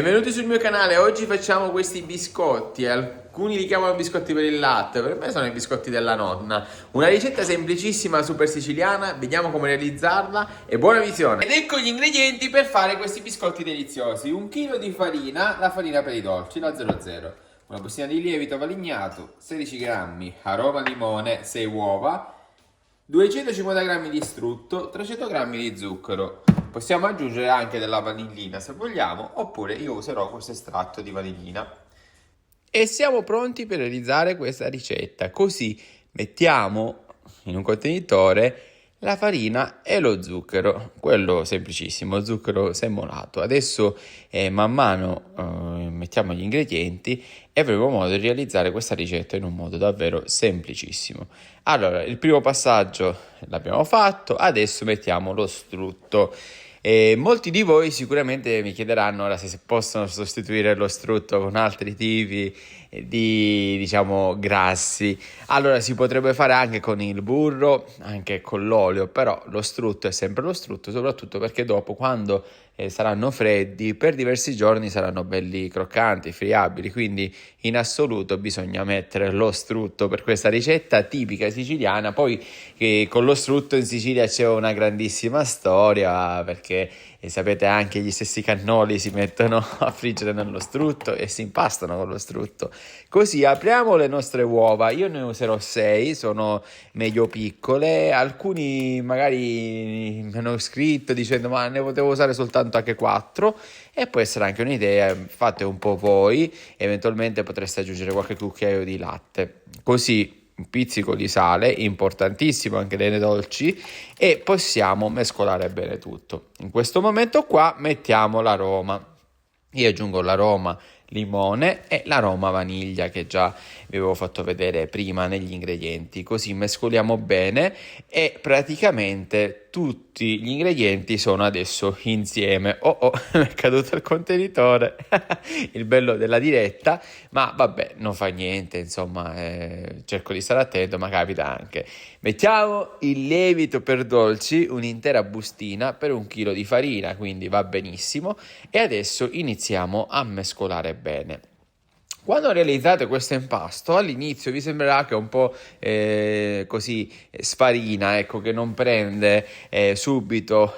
Benvenuti sul mio canale. Oggi facciamo questi biscotti. Alcuni li chiamano biscotti per il latte, per me sono i biscotti della nonna. Una ricetta semplicissima, super siciliana. Vediamo come realizzarla e buona visione. Ed ecco gli ingredienti per fare questi biscotti deliziosi: 1 chilo di farina, la farina per i dolci, la 00, una bustina di lievito valignato, 16 grammi, aroma limone, 6 uova, 250 grammi di strutto, 300 grammi di zucchero. Possiamo aggiungere anche della vanillina se vogliamo, oppure io userò questo estratto di vanillina. E siamo pronti per realizzare questa ricetta. Così mettiamo in un contenitore la farina e lo zucchero, quello semplicissimo, zucchero semolato. Adesso man mano mettiamo gli ingredienti e avremo modo di realizzare questa ricetta in un modo davvero semplicissimo. Allora, il primo passaggio l'abbiamo fatto, adesso mettiamo lo strutto. E molti di voi sicuramente mi chiederanno ora se possono sostituire lo strutto con altri tipi di, diciamo, grassi. Allora si potrebbe fare anche con il burro, anche con l'olio, però lo strutto è sempre lo strutto, soprattutto perché dopo, quando saranno freddi, per diversi giorni saranno belli croccanti, friabili, quindi in assoluto bisogna mettere lo strutto per questa ricetta tipica siciliana. Poi con lo strutto in Sicilia c'è una grandissima storia, perché sapete, anche gli stessi cannoli si mettono a friggere nello strutto e si impastano con lo strutto. Così apriamo le nostre uova. Io ne userò 6, sono medio piccole. Alcuni magari mi hanno scritto dicendo ma ne potevo usare soltanto anche 4, e può essere anche un'idea. Fate un po' voi, eventualmente potreste aggiungere qualche cucchiaio di latte. Così un pizzico di sale, importantissimo anche nei dolci, e possiamo mescolare bene tutto. In questo momento qua mettiamo l'aroma. Io aggiungo l'aroma limone e l'aroma vaniglia che già vi avevo fatto vedere prima negli ingredienti. Così mescoliamo bene e praticamente tutti gli ingredienti sono adesso insieme. Mi è caduto il contenitore. Il bello della diretta, ma vabbè, non fa niente, insomma, cerco di stare attento, ma capita anche. Mettiamo il lievito per dolci, un'intera bustina per 1 chilo di farina, quindi va benissimo, e adesso iniziamo a mescolare bene. Quando realizzate questo impasto, all'inizio vi sembrerà che è un po' così sfarina, ecco, che non prende subito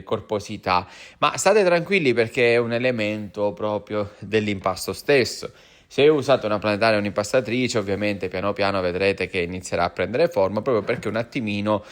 corposità, ma state tranquilli perché è un elemento proprio dell'impasto stesso. Se usate una planetaria o un'impastatrice, ovviamente piano piano vedrete che inizierà a prendere forma, proprio perché un attimino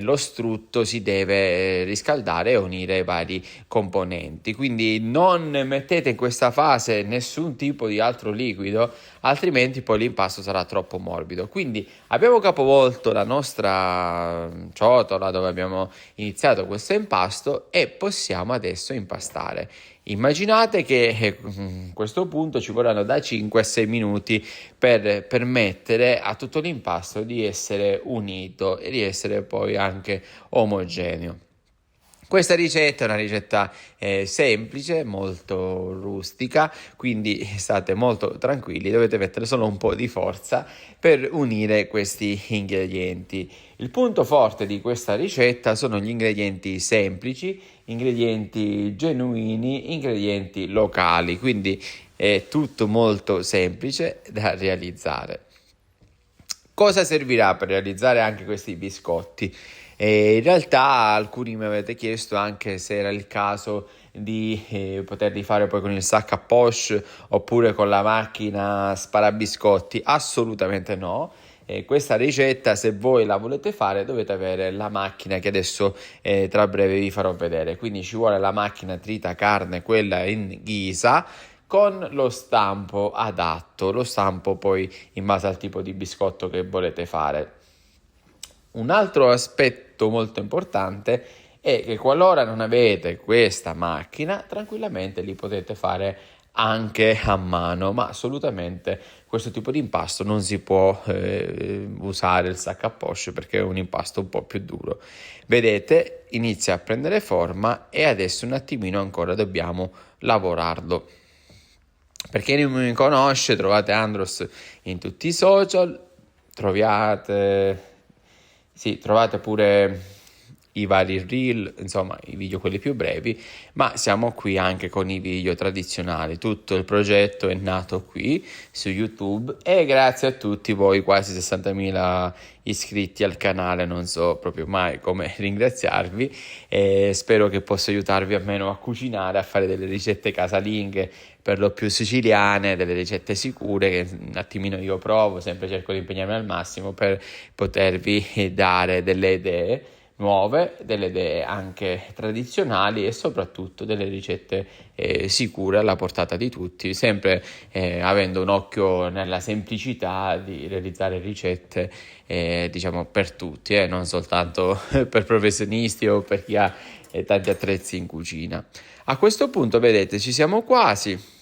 lo strutto si deve riscaldare e unire i vari componenti. Quindi non mettete in questa fase nessun tipo di altro liquido, altrimenti poi l'impasto sarà troppo morbido. Quindi abbiamo capovolto la nostra ciotola dove abbiamo iniziato questo impasto e possiamo adesso impastare. Immaginate che a questo punto ci vorranno da 5 a 6 minuti per permettere a tutto l'impasto di essere unito e di essere poi anche omogeneo. Questa ricetta è una ricetta semplice, molto rustica, quindi state molto tranquilli, dovete mettere solo un po' di forza per unire questi ingredienti. Il punto forte di questa ricetta sono gli ingredienti semplici, ingredienti genuini, ingredienti locali, quindi è tutto molto semplice da realizzare. Cosa servirà per realizzare anche questi biscotti? In realtà alcuni mi avete chiesto anche se era il caso di poterli fare poi con il sac a poche oppure con la macchina sparabiscotti. Assolutamente no. Questa ricetta, se voi la volete fare, dovete avere la macchina che adesso tra breve vi farò vedere. Quindi ci vuole la macchina tritacarne, quella in ghisa, con lo stampo adatto, lo stampo poi in base al tipo di biscotto che volete fare. Un altro aspetto molto importante è che qualora non avete questa macchina, tranquillamente li potete fare anche a mano, ma assolutamente questo tipo di impasto non si può usare il sac a poche perché è un impasto un po' più duro. Vedete, inizia a prendere forma e adesso un attimino ancora dobbiamo lavorarlo. Per chi non mi conosce, trovate Andros in tutti i social, trovate pure i vari reel, insomma i video quelli più brevi, ma siamo qui anche con i video tradizionali. Tutto il progetto è nato qui su YouTube e grazie a tutti voi quasi 60.000 iscritti al canale, non so proprio mai come ringraziarvi, e spero che possa aiutarvi almeno a cucinare, a fare delle ricette casalinghe per lo più siciliane, delle ricette sicure che un attimino io provo, sempre cerco di impegnarmi al massimo per potervi dare delle idee nuove, delle idee anche tradizionali e soprattutto delle ricette sicure alla portata di tutti, sempre avendo un occhio nella semplicità di realizzare ricette diciamo per tutti, non soltanto per professionisti o per chi ha tanti attrezzi in cucina. A questo punto vedete ci siamo quasi.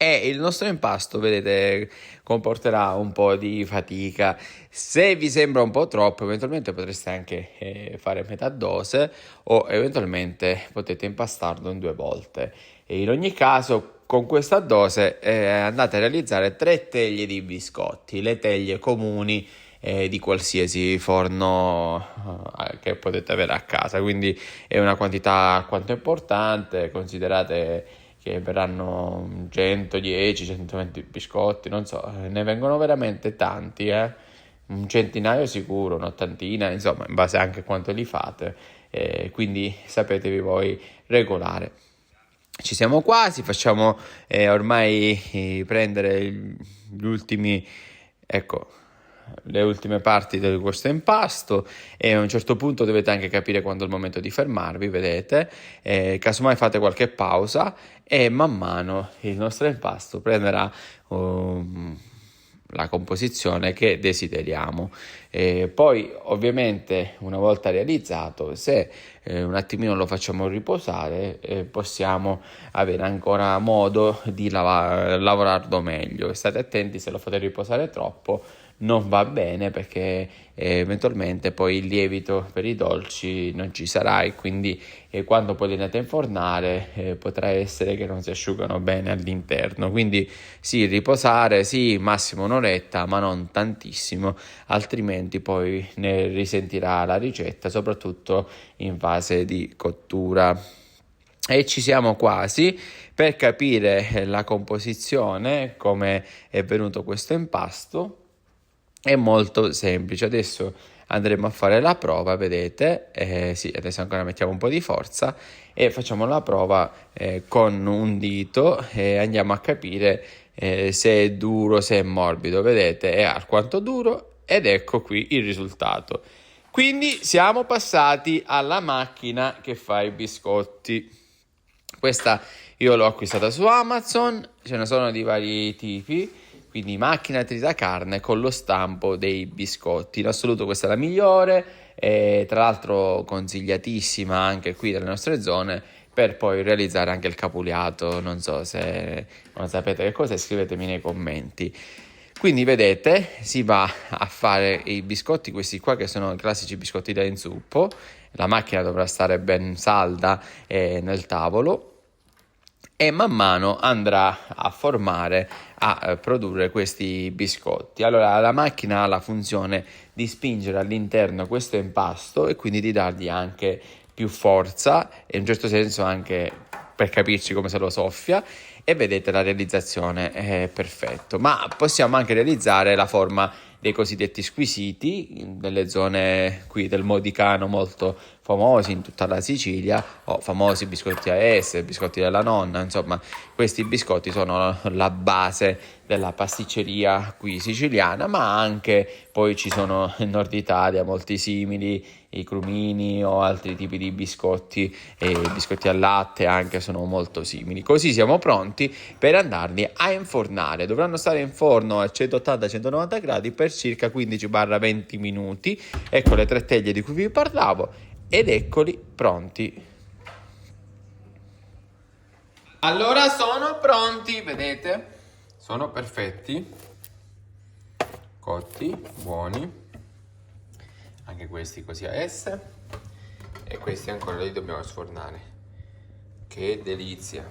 E il nostro impasto, vedete, comporterà un po' di fatica. Se vi sembra un po' troppo, eventualmente potreste anche fare metà dose o eventualmente potete impastarlo in 2 volte. E in ogni caso, con questa dose andate a realizzare 3 teglie di biscotti, le teglie comuni di qualsiasi forno che potete avere a casa. Quindi è una quantità alquanto importante, considerate che verranno 110-120 biscotti, non so, ne vengono veramente tanti, un centinaio sicuro, un'ottantina, insomma, in base anche a quanto li fate, quindi sapetevi voi regolare. Ci siamo quasi, facciamo ormai prendere gli ultimi, ecco, le ultime parti di questo impasto e a un certo punto dovete anche capire quando è il momento di fermarvi, vedete, casomai fate qualche pausa e man mano il nostro impasto prenderà la composizione che desideriamo. Poi ovviamente una volta realizzato, se un attimino lo facciamo riposare, possiamo avere ancora modo di lavorarlo meglio. State attenti, se lo fate riposare troppo non va bene, perché eventualmente poi il lievito per i dolci non ci sarà e quindi quando poi li andate a infornare potrà essere che non si asciugano bene all'interno. Quindi sì, riposare, sì, massimo un'oretta, ma non tantissimo, altrimenti poi ne risentirà la ricetta, soprattutto in fase di cottura. E ci siamo quasi. Per capire la composizione, come è venuto questo impasto, è molto semplice. Adesso andremo a fare la prova, vedete, sì, adesso ancora mettiamo un po' di forza e facciamo la prova con un dito e andiamo a capire se è duro, se è morbido. Vedete, è alquanto duro ed ecco qui il risultato. Quindi siamo passati alla macchina che fa i biscotti. Questa io l'ho acquistata su Amazon, ce ne sono di vari tipi, quindi macchina tritacarne con lo stampo dei biscotti. In assoluto questa è la migliore, tra l'altro consigliatissima anche qui dalle nostre zone, per poi realizzare anche il capuliato. Non so se non sapete che cosa, scrivetemi nei commenti. Quindi vedete, si va a fare i biscotti, questi qua che sono i classici biscotti da inzuppo. La macchina dovrà stare ben salda nel tavolo e man mano andrà a formare, a produrre questi biscotti. Allora la macchina ha la funzione di spingere all'interno questo impasto e quindi di dargli anche più forza e in un certo senso anche, per capirci, come se lo soffia, e vedete la realizzazione è perfetto. Ma possiamo anche realizzare la forma dei cosiddetti squisiti nelle zone qui del Modicano, molto famosi in tutta la Sicilia, o famosi biscotti AS, biscotti della nonna. Insomma, questi biscotti sono la base della pasticceria qui siciliana, ma anche poi ci sono in Nord Italia molti simili, i crumini o altri tipi di biscotti, e i biscotti al latte anche sono molto simili. Così siamo pronti per andarli a infornare. Dovranno stare in forno a 180-190 gradi per circa 15-20 minuti. Ecco le 3 teglie di cui vi parlavo ed eccoli pronti. Allora sono pronti, vedete? Sono perfetti, cotti, buoni, anche questi così a S, e questi ancora li dobbiamo sfornare. Che delizia!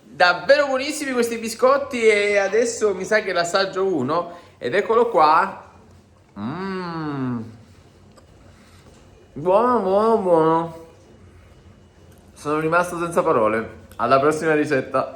Davvero buonissimi questi biscotti e adesso mi sa che l'assaggio uno ed eccolo qua. Buono, buono, buono. Sono rimasto senza parole. Alla prossima ricetta.